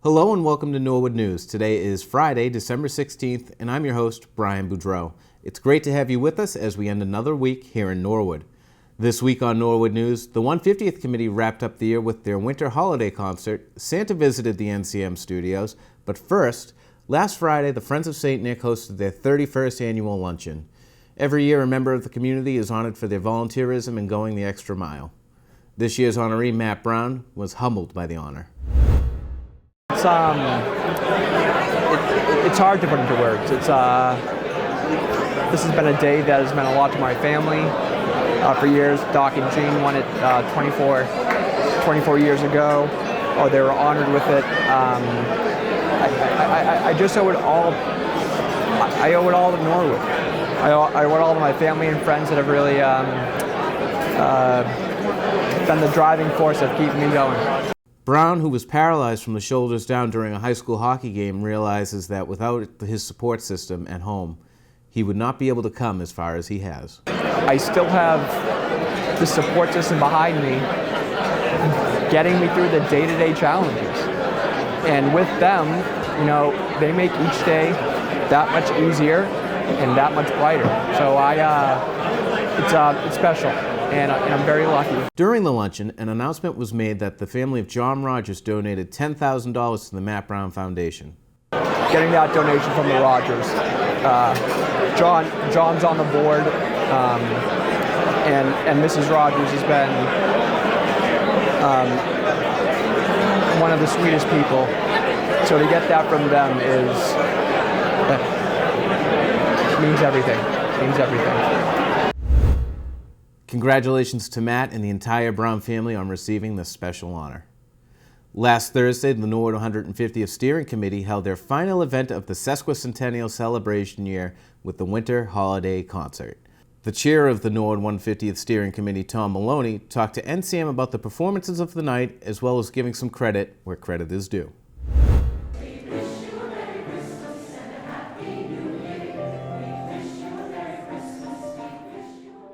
Hello and welcome to Norwood News. Today is Friday, December 16th, and I'm your host, Brian Boudreau. It's great to have you with us as we end another week here in Norwood. This week on Norwood News, the 150th Committee wrapped up the year with their winter holiday concert. Santa visited the NCM studios, but first, last Friday, the Friends of St. Nick hosted their 31st annual luncheon. Every year, a member of the community is honored for their volunteerism and going the extra mile. This year's honoree, Matt Brown, was humbled by the honor. It's hard to put into words. This has been a day that has meant a lot to my family for years. Doc and Jean won it 24 years ago. Oh, they were honored with it. I just owe it all. I owe it all to Norwood. I owe it all to my family and friends that have really been the driving force of keeping me going. Brown, who was paralyzed from the shoulders down during a high school hockey game, realizes that without his support system at home, he would not be able to come as far as he has. I still have the support system behind me, getting me through the day-to-day challenges. And with them, you know, they make each day that much easier and that much brighter. So it's special. And I'm very lucky. During the luncheon, an announcement was made that the family of John Rogers donated $10,000 to the Matt Brown Foundation. Getting that donation from the Rogers. John's on the board, and Mrs. Rogers has been one of the sweetest people. So to get that from them means everything. Means everything. Congratulations to Matt and the entire Brown family on receiving this special honor. Last Thursday, the Norwood 150th Steering Committee held their final event of the sesquicentennial celebration year with the Winter Holiday Concert. The chair of the Norwood 150th Steering Committee, Tom Maloney, talked to NCM about the performances of the night as well as giving some credit where credit is due.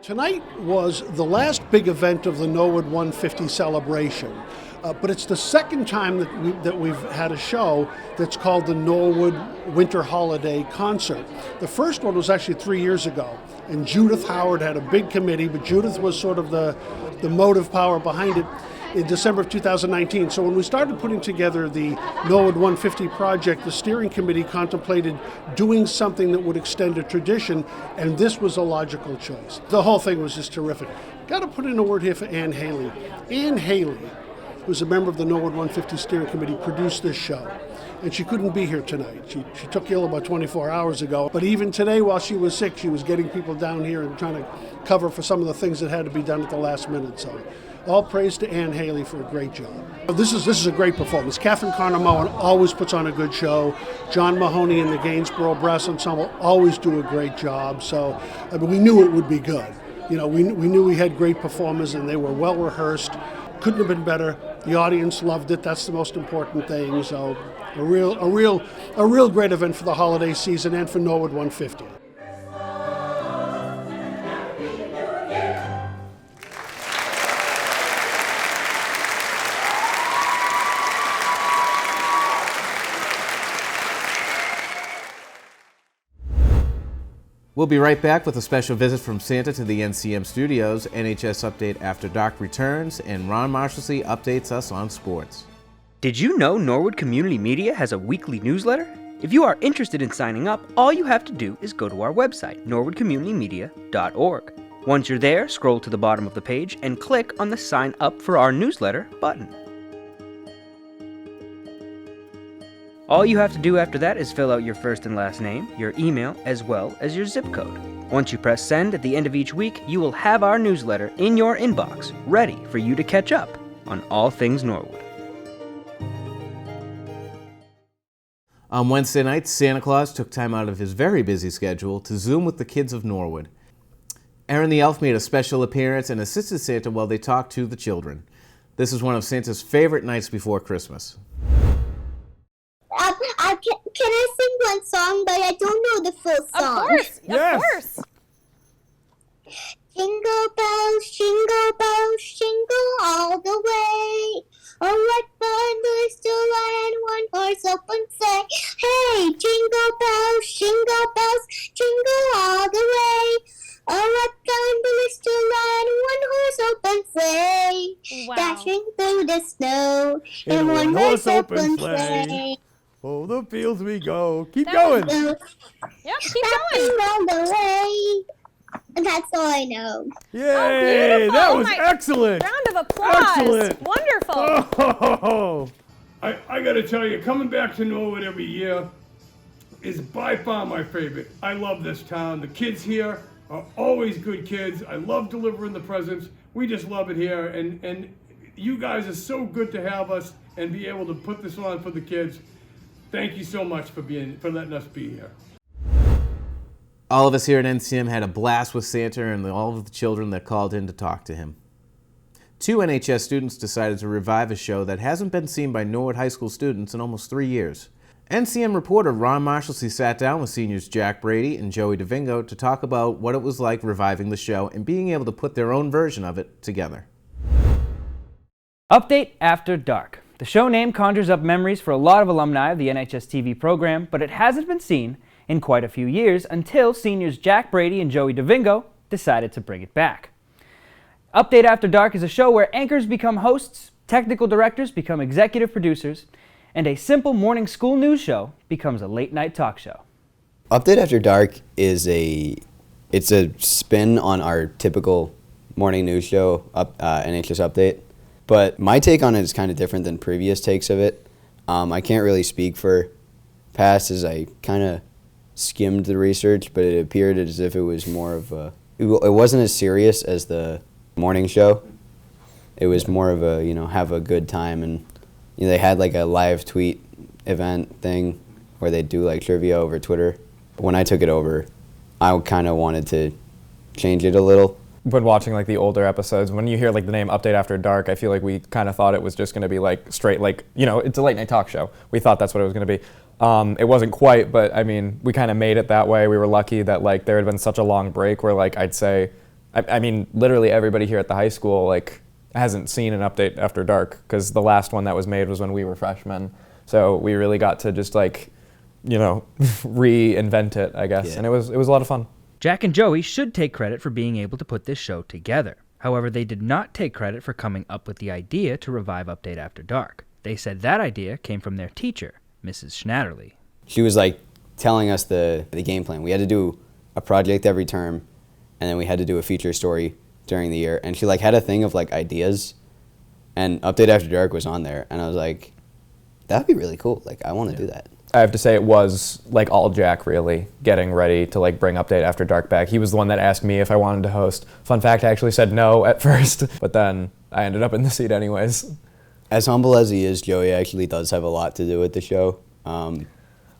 Tonight was the last big event of the Norwood 150 celebration, but it's the second time that we've had a show that's called the Norwood Winter Holiday Concert. The first one was actually 3 years ago, and Judith Howard had a big committee, but Judith was sort of the motive power behind it in December of 2019. So when we started putting together the Norwood 150 project, the steering committee contemplated doing something that would extend a tradition, and this was a logical choice. The whole thing was just terrific. Got to put in a word here for Ann Haley. Ann Haley, who's a member of the Norwood 150 steering committee, produced this show. And she couldn't be here tonight. She took ill about 24 hours ago. But even today, while she was sick, she was getting people down here and trying to cover for some of the things that had to be done at the last minute. So all praise to Ann Haley for a great job. This is a great performance. Catherine Carnamoan always puts on a good show. John Mahoney and the Gainsborough Brass Ensemble always do a great job. So I mean, we knew it would be good. You know, we knew we had great performers and they were well rehearsed. Couldn't have been better. The audience loved it. That's the most important thing. So a real great event for the holiday season and for Norwood 150. We'll be right back with a special visit from Santa to the NCM studios. NHS Update After Dark returns, and Ron Marshalsea updates us on sports. Did you know Norwood Community Media has a weekly newsletter? If you are interested in signing up, all you have to do is go to our website, norwoodcommunitymedia.org. Once you're there, scroll to the bottom of the page and click on the Sign Up for Our Newsletter button. All you have to do after that is fill out your first and last name, your email, as well as your zip code. Once you press send at the end of each week, you will have our newsletter in your inbox, ready for you to catch up on all things Norwood. On Wednesday night, Santa Claus took time out of his very busy schedule to Zoom with the kids of Norwood. Aaron the Elf made a special appearance and assisted Santa while they talked to the children. This is one of Santa's favorite nights before Christmas. Can I sing one song, but I don't know the full song? Of course, yes. Of course. Jingle bells, jingle all the way. Oh, what fun there is to ride in one one-horse open sleigh. Oh, the fields we go. Keep That going. was Yep, keep Traveling going. round the way. And that's all I know. Yay! beautiful. That Oh was my- excellent. Round of applause. Excellent. Wonderful. Oh, I got to tell you, coming back to Norwood every year is by far my favorite. I love this town. The kids here are always good kids. I love delivering the presents. We just love it here, and you guys are so good to have us and be able to put this on for the kids. Thank you so much for letting us be here. All of us here at NCM had a blast with Santa and all of the children that called in to talk to him. 2 NHS students decided to revive a show that hasn't been seen by Norwood High School students in almost 3 years. NCM reporter Ron Marshalsea sat down with seniors Jack Brady and Joey DeVingo to talk about what it was like reviving the show and being able to put their own version of it together. Update After Dark. The show name conjures up memories for a lot of alumni of the NHS TV program, but it hasn't been seen in quite a few years until seniors Jack Brady and Joey DeVingo decided to bring it back. Update After Dark is a show where anchors become hosts, technical directors become executive producers, and a simple morning school news show becomes a late-night talk show. Update After Dark is it's a spin on our typical morning news show, NHS Update. But my take on it is kind of different than previous takes of it. I can't really speak for past, as I kind of skimmed the research, but it appeared as if it was more of a, it wasn't as serious as the morning show. It was more of a, have a good time, and they had like a live tweet event thing where they do like trivia over Twitter. But when I took it over, I kind of wanted to change it a little. When watching like the older episodes, when you hear like the name Update After Dark, I feel like we kind of thought it was just going to be like straight, like, it's a late night talk show. We thought that's what it was going to be. It wasn't quite, but I mean, we kind of made it that way. We were lucky that like there had been such a long break where like I'd say, I mean, literally everybody here at the high school like hasn't seen an Update After Dark, because the last one that was made was when we were freshmen. So we really got to just like, reinvent it, I guess. Yeah. And it was a lot of fun. Jack and Joey should take credit for being able to put this show together. However, they did not take credit for coming up with the idea to revive Update After Dark. They said that idea came from their teacher, Mrs. Schnatterly. She was like telling us the game plan. We had to do a project every term, and then we had to do a feature story during the year. And she like had a thing of like ideas, and Update After Dark was on there. And I was like, that'd be really cool. Like, I want to do that. I have to say it was like all Jack really getting ready to like bring Update After Dark back. He was the one that asked me if I wanted to host. Fun fact, I actually said no at first, but then I ended up in the seat anyways. As humble as he is, Joey actually does have a lot to do with the show.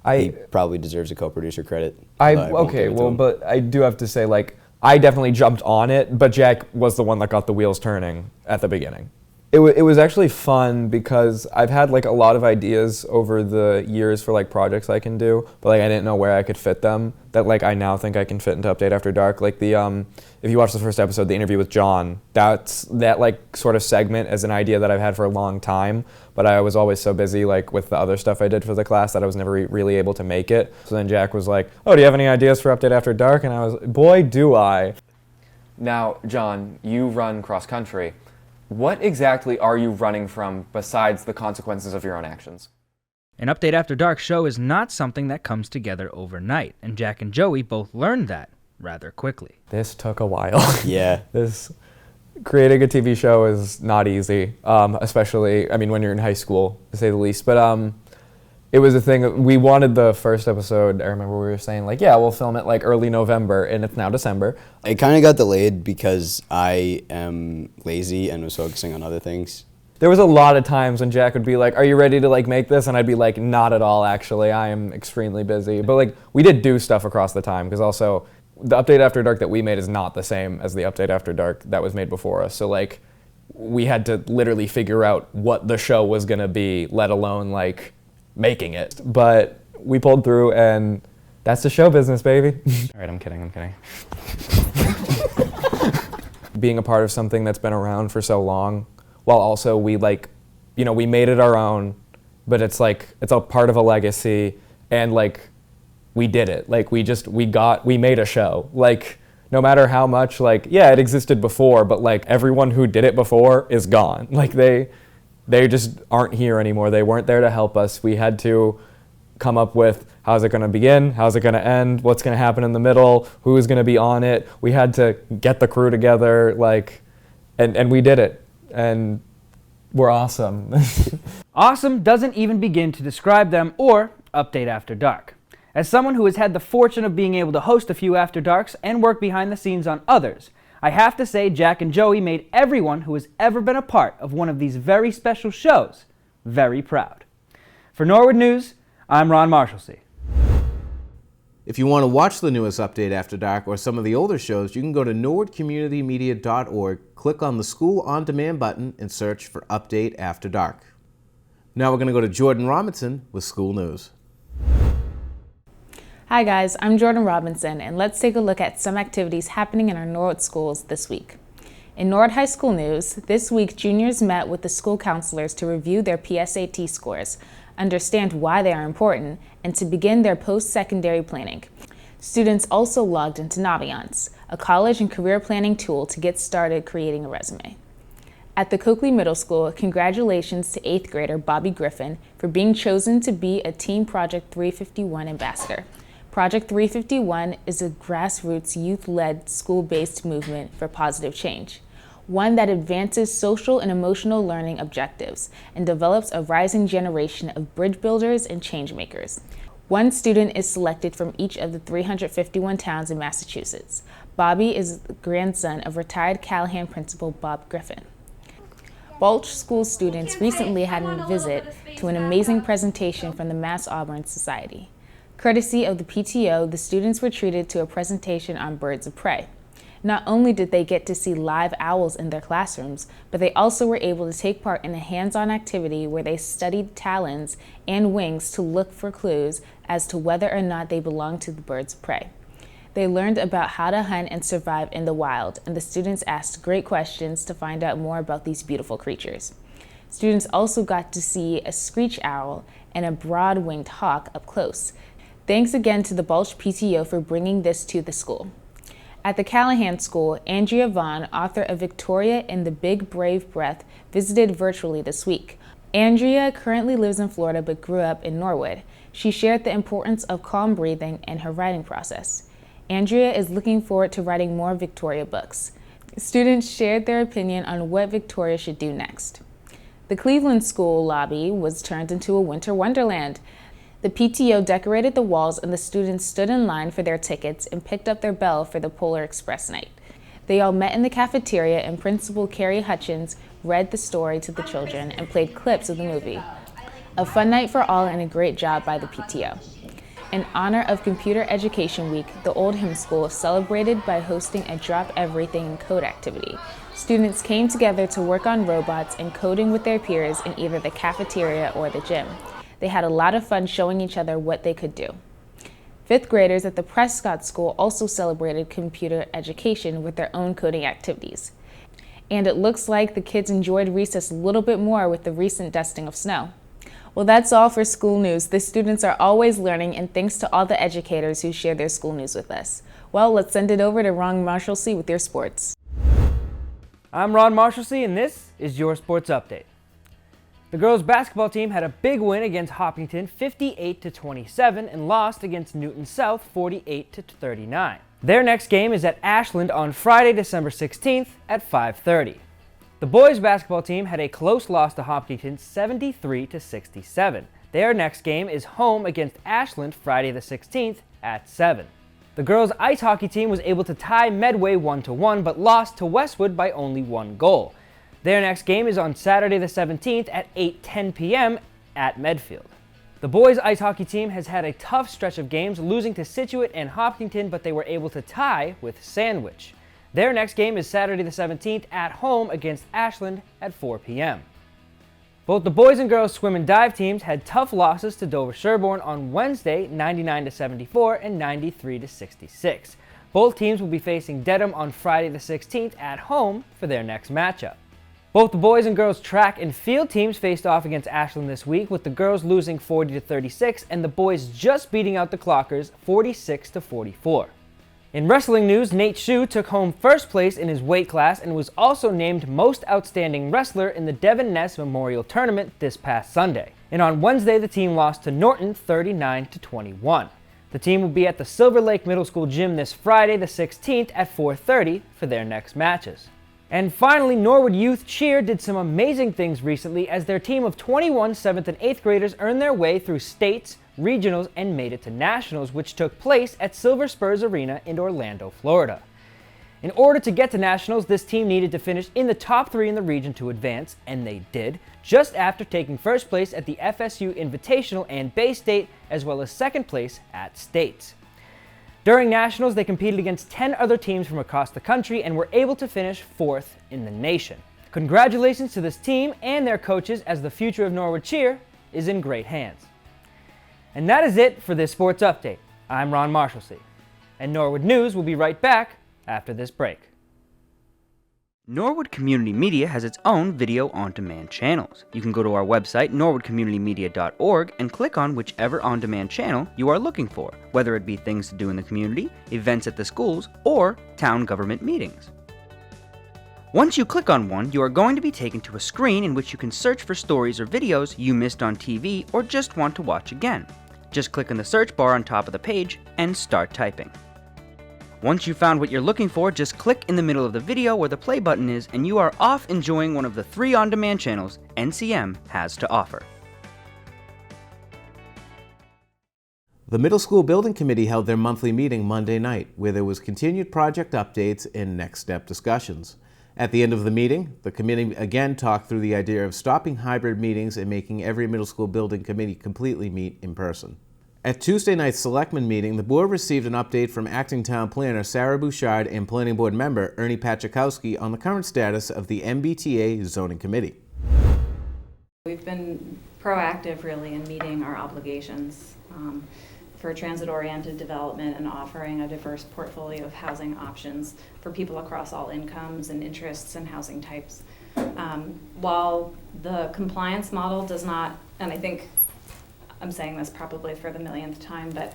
He probably deserves a co-producer credit. But I do have to say, like, I definitely jumped on it, but Jack was the one that got the wheels turning at the beginning. It was actually fun because I've had like a lot of ideas over the years for like projects I can do, but like I didn't know where I could fit them that like I now think I can fit into Update After Dark. Like the if you watch the first episode, the interview with John, that like sort of segment is an idea that I've had for a long time, but I was always so busy like with the other stuff I did for the class that I was never really able to make it. So then Jack was like, "Oh, do you have any ideas for Update After Dark?" And I was, boy, do I. Now, John, you run cross country. What exactly are you running from besides the consequences of your own actions? An Update After Dark show is not something that comes together overnight, and Jack and Joey both learned that rather quickly. This took a while. Yeah. Creating a TV show is not easy, especially, I mean, when you're in high school, to say the least. But it was a thing, we wanted the first episode, I remember we were saying, like, yeah, we'll film it like early November, and it's now December. It kind of got delayed because I am lazy and was focusing on other things. There was a lot of times when Jack would be like, "Are you ready to like make this?" And I'd be like, "Not at all, actually. I am extremely busy." But like, we did do stuff across the time, because also the Update After Dark that we made is not the same as the Update After Dark that was made before us. So like, we had to literally figure out what the show was gonna be, let alone like making it. But we pulled through, and that's the show business, baby. All right, I'm kidding. Being a part of something that's been around for so long, while also we like, we made it our own, but it's like, it's a part of a legacy, and like, we did it. Like, we made a show. Like, no matter how much, like, yeah, it existed before, but like, everyone who did it before is gone. Like, they they just aren't here anymore. They weren't there to help us. We had to come up with how's it going to begin, how's it going to end, what's going to happen in the middle, who is going to be on it. We had to get the crew together, and we did it. And we're awesome. Awesome doesn't even begin to describe them or Update After Dark. As someone who has had the fortune of being able to host a few After Darks and work behind the scenes on others, I have to say Jack and Joey made everyone who has ever been a part of one of these very special shows very proud. For Norwood News, I'm Ron Marshalsea. If you want to watch the newest Update After Dark or some of the older shows, you can go to norwoodcommunitymedia.org, click on the School On Demand button, and search for Update After Dark. Now we're going to go to Jordan Robinson with school news. Hi guys, I'm Jordan Robinson, and let's take a look at some activities happening in our Norwood schools this week. In Norwood High School news, this week juniors met with the school counselors to review their PSAT scores, understand why they are important, and to begin their post-secondary planning. Students also logged into Naviance, a college and career planning tool to get started creating a resume. At the Coakley Middle School, congratulations to 8th grader Bobby Griffin for being chosen to be a Team Project 351 ambassador. Project 351 is a grassroots youth-led school-based movement for positive change, one that advances social and emotional learning objectives and develops a rising generation of bridge builders and change makers. One student is selected from each of the 351 towns in Massachusetts. Bobby is the grandson of retired Callahan principal Bob Griffin. Balch School students recently had a visit to an amazing presentation from the Mass Auburn Society. Courtesy of the PTO, the students were treated to a presentation on birds of prey. Not only did they get to see live owls in their classrooms, but they also were able to take part in a hands-on activity where they studied talons and wings to look for clues as to whether or not they belonged to the birds of prey. They learned about how to hunt and survive in the wild, and the students asked great questions to find out more about these beautiful creatures. Students also got to see a screech owl and a broad-winged hawk up close. Thanks again to the Balch PTO for bringing this to the school. At the Callahan School, Andrea Vaughn, author of Victoria and the Big Brave Breath, visited virtually this week. Andrea currently lives in Florida but grew up in Norwood. She shared the importance of calm breathing in her writing process. Andrea is looking forward to writing more Victoria books. Students shared their opinion on what Victoria should do next. The Cleveland School lobby was turned into a winter wonderland. The PTO decorated the walls and the students stood in line for their tickets and picked up their bell for the Polar Express night. They all met in the cafeteria and Principal Carrie Hutchins read the story to the children and played clips of the movie. A fun night for all and a great job by the PTO. In honor of Computer Education Week, the Oldham School celebrated by hosting a Drop Everything and Code activity. Students came together to work on robots and coding with their peers in either the cafeteria or the gym. They had a lot of fun showing each other what they could do. 5th graders at the Prescott School also celebrated computer education with their own coding activities. And it looks like the kids enjoyed recess a little bit more with the recent dusting of snow. Well, that's all for school news. The students are always learning, and thanks to all the educators who share their school news with us. Well, let's send it over to Ron Marshalsea with your sports. I'm Ron Marshalsea, and this is your Sports Update. The girls' basketball team had a big win against Hopkinton 58-27 and lost against Newton South 48-39. Their next game is at Ashland on Friday, December 16th at 5:30. The boys' basketball team had a close loss to Hopkinton 73-67. Their next game is home against Ashland Friday the 16th at 7. The girls' ice hockey team was able to tie Medway 1-1 but lost to Westwood by only 1 goal. Their next game is on Saturday the 17th at 8:10 p.m. at Medfield. The boys' ice hockey team has had a tough stretch of games, losing to Scituate and Hopkinton, but they were able to tie with Sandwich. Their next game is Saturday the 17th at home against Ashland at 4 p.m. Both the boys and girls swim and dive teams had tough losses to Dover Sherborne on Wednesday, 99-74 and 93-66. Both teams will be facing Dedham on Friday the 16th at home for their next matchup. Both the boys and girls track and field teams faced off against Ashland this week, with the girls losing 40-36 and the boys just beating out the Clockers 46-44. In wrestling news, Nate Shue took home first place in his weight class and was also named Most Outstanding Wrestler in the Devon Ness Memorial Tournament this past Sunday. And on Wednesday, the team lost to Norton 39-21. The team will be at the Silver Lake Middle School gym this Friday the 16th at 4:30 for their next matches. And finally, Norwood Youth Cheer did some amazing things recently as their team of 21 7th and 8th graders earned their way through states, regionals, and made it to nationals, which took place at Silver Spurs Arena in Orlando, Florida. In order to get to nationals, this team needed to finish in the top 3 in the region to advance, and they did, just after taking first place at the FSU Invitational and Bay State, as well as second place at states. During nationals, they competed against 10 other teams from across the country and were able to finish 4th in the nation. Congratulations to this team and their coaches, as the future of Norwood Cheer is in great hands. And that is it for this sports update. I'm Ron Marshalsea, and Norwood News will be right back after this break. Norwood Community Media has its own video on-demand channels. You can go to our website, norwoodcommunitymedia.org, and click on whichever on-demand channel you are looking for, whether it be things to do in the community, events at the schools, or town government meetings. Once you click on one, you are going to be taken to a screen in which you can search for stories or videos you missed on TV or just want to watch again. Just click on the search bar on top of the page and start typing. Once you've found what you're looking for, just click in the middle of the video where the play button is and you are off enjoying one of the 3 on-demand channels NCM has to offer. The Middle School Building Committee held their monthly meeting Monday night, where there was continued project updates and next step discussions. At the end of the meeting, the committee again talked through the idea of stopping hybrid meetings and making every middle school building committee completely meet in person. At Tuesday night's Selectmen meeting, the board received an update from Acting Town Planner Sarah Bouchard and Planning Board member Ernie Pachakowski on the current status of the MBTA Zoning Committee. We've been proactive really in meeting our obligations for transit-oriented development and offering a diverse portfolio of housing options for people across all incomes and interests and housing types. While the compliance model does not, and I think I'm saying this probably for the millionth time, but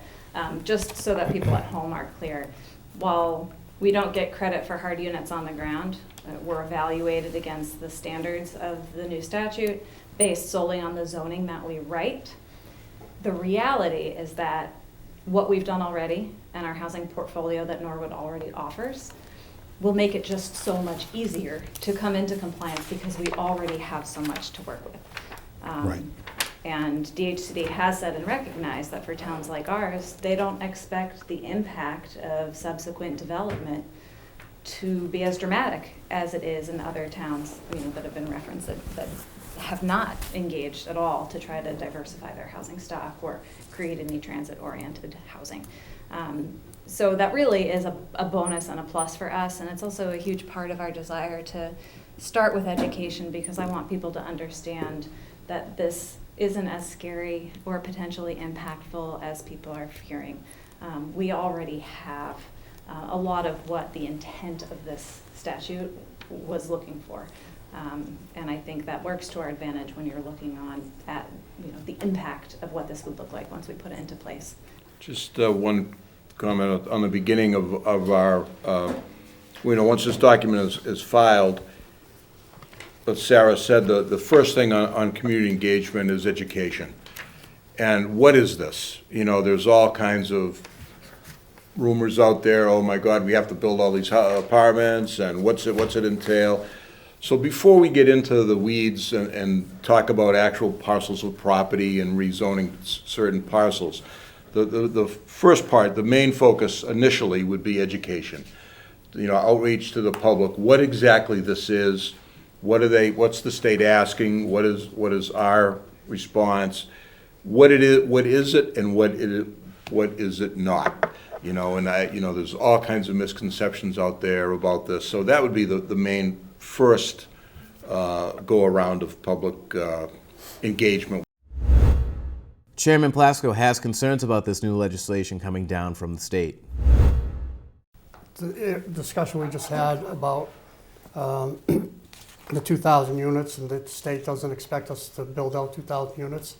just so that people at home are clear, while we don't get credit for hard units on the ground, we're evaluated against the standards of the new statute based solely on the zoning that we write. The reality is that what we've done already and our housing portfolio that Norwood already offers will make it just so much easier to come into compliance because we already have so much to work with. Right. And DHCD has said and recognized that for towns like ours, they don't expect the impact of subsequent development to be as dramatic as it is in other towns, that have been referenced that have not engaged at all to try to diversify their housing stock or create any transit-oriented housing. So that really is a bonus and a plus for us, and it's also a huge part of our desire to start with education, because I want people to understand that this isn't as scary or potentially impactful as people are fearing. We already have a lot of what the intent of this statute was looking for. And I think that works to our advantage when you're looking at the impact of what this would look like once we put it into place. Just one comment on the beginning of our, once this document is filed, but Sarah said the first thing on community engagement is education. And what is this? There's all kinds of rumors out there. Oh my God, we have to build all these apartments, and what's it entail? So before we get into the weeds and talk about actual parcels of property and rezoning certain parcels, the first part, the main focus initially would be education. Outreach to the public. What exactly this is? What's the state asking? What is our response? What is it, and what is it not? There's all kinds of misconceptions out there about this. So that would be the main first go around of public engagement. Chairman Plasko has concerns about this new legislation coming down from the state. The discussion we just had about the 2,000 units, and the state doesn't expect us to build out 2,000 units.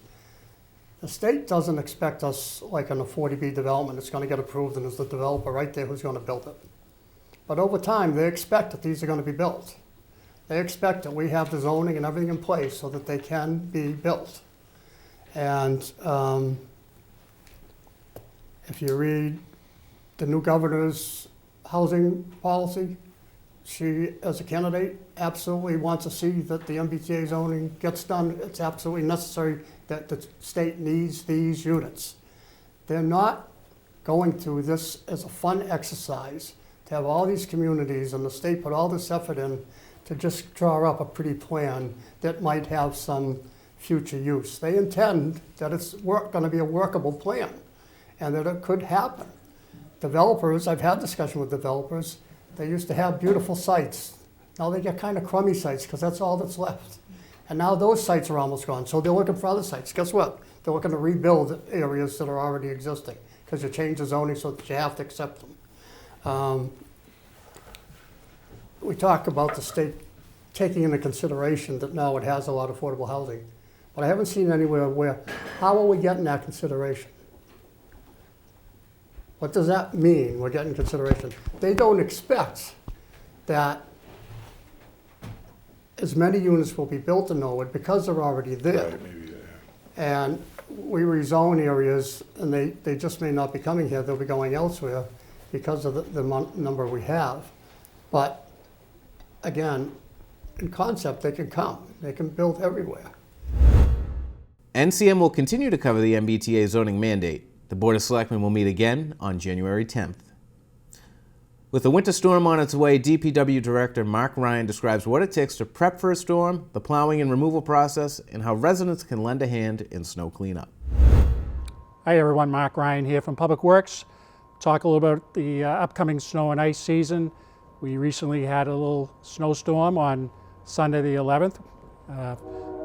The state doesn't expect us, like in a 40B development, it's going to get approved and there's the developer right there who's going to build it. But over time, they expect that these are going to be built. They expect that we have the zoning and everything in place so that they can be built. And if you read the new governor's housing policy, she, as a candidate, absolutely wants to see that the MBTA zoning gets done. It's absolutely necessary that the state needs these units. They're not going through this as a fun exercise to have all these communities and the state put all this effort in to just draw up a pretty plan that might have some future use. They intend that it's going to be a workable plan and that it could happen. Developers, I've had discussion with developers, they used to have beautiful sites. Now they get kind of crummy sites because that's all that's left. And now those sites are almost gone, so they're looking for other sites. Guess what? They're looking to rebuild areas that are already existing because you change the zoning so that you have to accept them. We talk about the state taking into consideration that now it has a lot of affordable housing, but I haven't seen anywhere where, how are we getting that consideration? What does that mean, we're getting consideration? They don't expect that as many units will be built in Norwood because they're already there. Right, maybe, yeah. And we rezone areas, and they just may not be coming here, they'll be going elsewhere because of the number we have. But again, in concept, they can come. They can build everywhere. NCM will continue to cover the MBTA zoning mandate. The Board of Selectmen will meet again on January 10th. With the winter storm on its way, DPW Director Mark Ryan describes what it takes to prep for a storm, the plowing and removal process, and how residents can lend a hand in snow cleanup. Hi everyone, Mark Ryan here from Public Works. Talk a little about the upcoming snow and ice season. We recently had a little snowstorm on Sunday the 11th.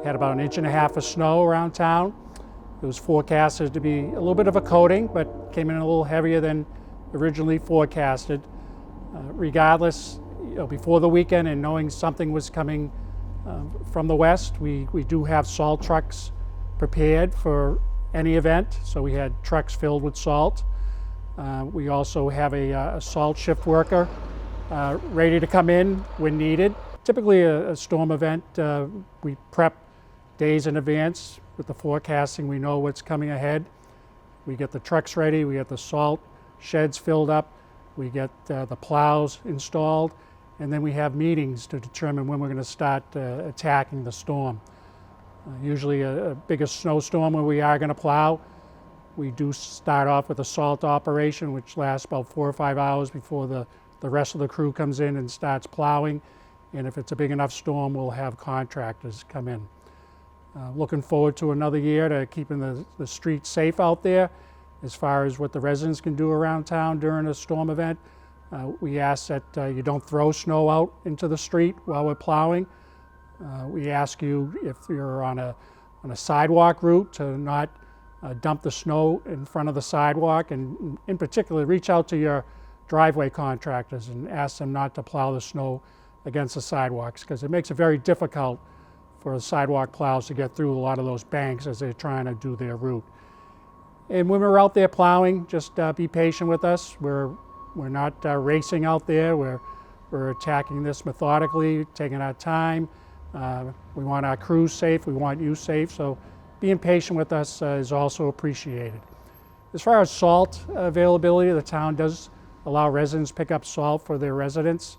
Had about 1.5 inches of snow around town. It was forecasted to be a little bit of a coating, but came in a little heavier than originally forecasted. Regardless, before the weekend and knowing something was coming from the west, we do have salt trucks prepared for any event. So we had trucks filled with salt. We also have a salt shift worker ready to come in when needed. Typically a storm event, we prep days in advance. With the forecasting, we know what's coming ahead. We get the trucks ready, we get the salt sheds filled up, we get the plows installed, and then we have meetings to determine when we're going to start attacking the storm. Usually a bigger snowstorm where we are going to plow, we do start off with a salt operation, which lasts about 4 or 5 hours before the rest of the crew comes in and starts plowing. And if it's a big enough storm, we'll have contractors come in. Looking forward to another year to keeping the streets safe out there. As far as what the residents can do around town during a storm event, we ask that you don't throw snow out into the street while we're plowing. We ask you, if you're on a sidewalk route, to not dump the snow in front of the sidewalk, and in particular reach out to your driveway contractors and ask them not to plow the snow against the sidewalks, because it makes it very difficult for the sidewalk plows to get through a lot of those banks as they're trying to do their route. And when we're out there plowing, just be patient with us. We're not racing out there. We're attacking this methodically, taking our time. We want our crews safe. We want you safe. So being patient with us is also appreciated. As far as salt availability, the town does allow residents to pick up salt for their residents.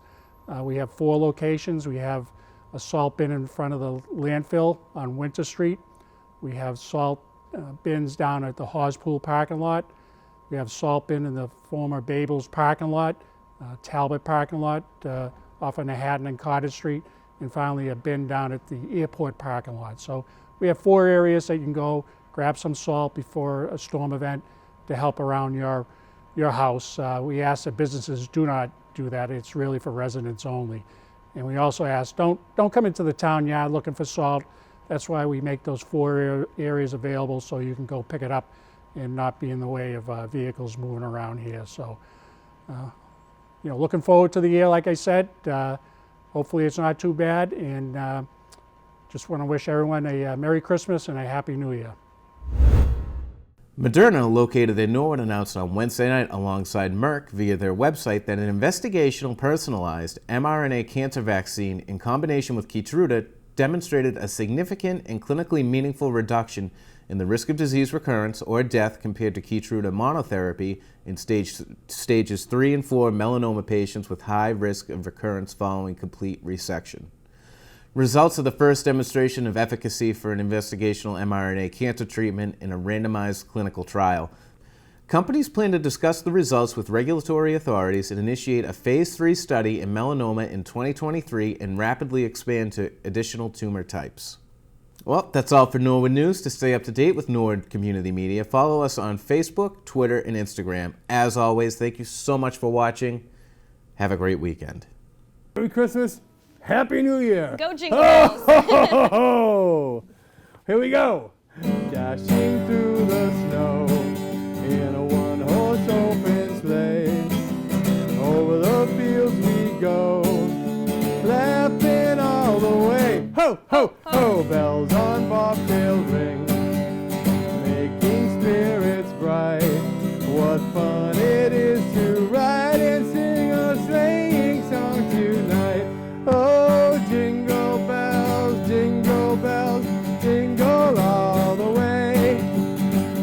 We have 4 locations. We have a salt bin in front of the landfill on Winter Street. We have salt bins down at the Hawes Pool parking lot. We have salt bin in the former Babel's parking lot, Talbot parking lot off of Manhattan and Cottage Street, and finally a bin down at the airport parking lot. So we have 4 areas that you can go grab some salt before a storm event to help around your house. We ask that businesses do not do that. It's really for residents only. And we also ask, don't come into the town yard looking for salt. That's why we make those 4 areas available so you can go pick it up and not be in the way of vehicles moving around here. So, looking forward to the year, like I said. Hopefully it's not too bad, and just want to wish everyone a Merry Christmas and a Happy New Year. Moderna, located in Norwood, announced on Wednesday night alongside Merck via their website that an investigational personalized mRNA cancer vaccine in combination with Keytruda demonstrated a significant and clinically meaningful reduction in the risk of disease recurrence or death compared to Keytruda monotherapy in stages 3 and 4 melanoma patients with high risk of recurrence following complete resection. Results of the first demonstration of efficacy for an investigational mRNA cancer treatment in a randomized clinical trial. Companies plan to discuss the results with regulatory authorities and initiate a phase 3 study in melanoma in 2023 and rapidly expand to additional tumor types. Well, that's all for Norwood News. To stay up to date with Norwood Community Media, follow us on Facebook, Twitter, and Instagram. As always, thank you so much for watching. Have a great weekend. Merry Christmas. Happy New Year. Go Jingle Bells. Oh, here we go. Dashing through the snow in a one-horse open sleigh. Over the fields we go, laughing all the way. Ho, ho, ho, bells on bobtails ring, making spirits bright. What fun it is to ride and sing a sleighing song tonight. Oh, jingle bells, jingle all the way.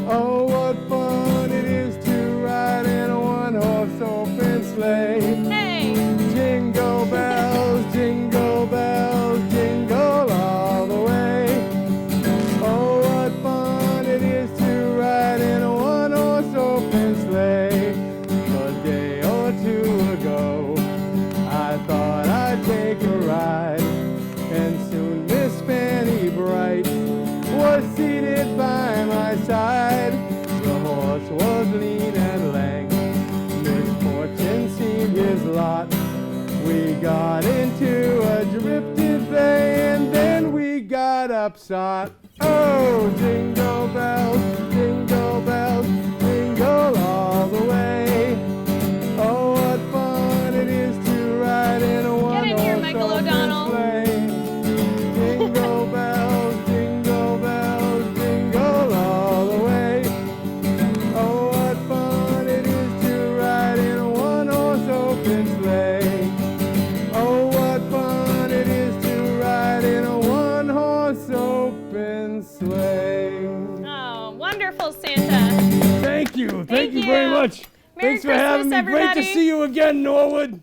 Oh, what fun it is to ride in a one-horse open sleigh. Hey! Jingle bells, jingle all the way. Oh, what fun it is to ride in a one-horse open sleigh. A day or two ago, I thought I'd take a ride, and soon Miss Fanny Bright was seated by my side. The horse was lean and lank, misfortune seemed his lot. We got into a drifted bay, and then we got upsot. Oh, jingle bells, jingle all the way. Oh, what fun it is to ride in a one-horse Get in here, Michael open O'Donnell. sleigh. Jingle bells, jingle all the way. Oh, what fun it is to ride in a one-horse open sleigh. Oh, what fun it is to ride in a one-horse open sleigh. Oh, wonderful, Santa. Thank you. Thank you very you. much. Merry Thanks for having me. Christmas, Great to everybody. see you again, Norwood.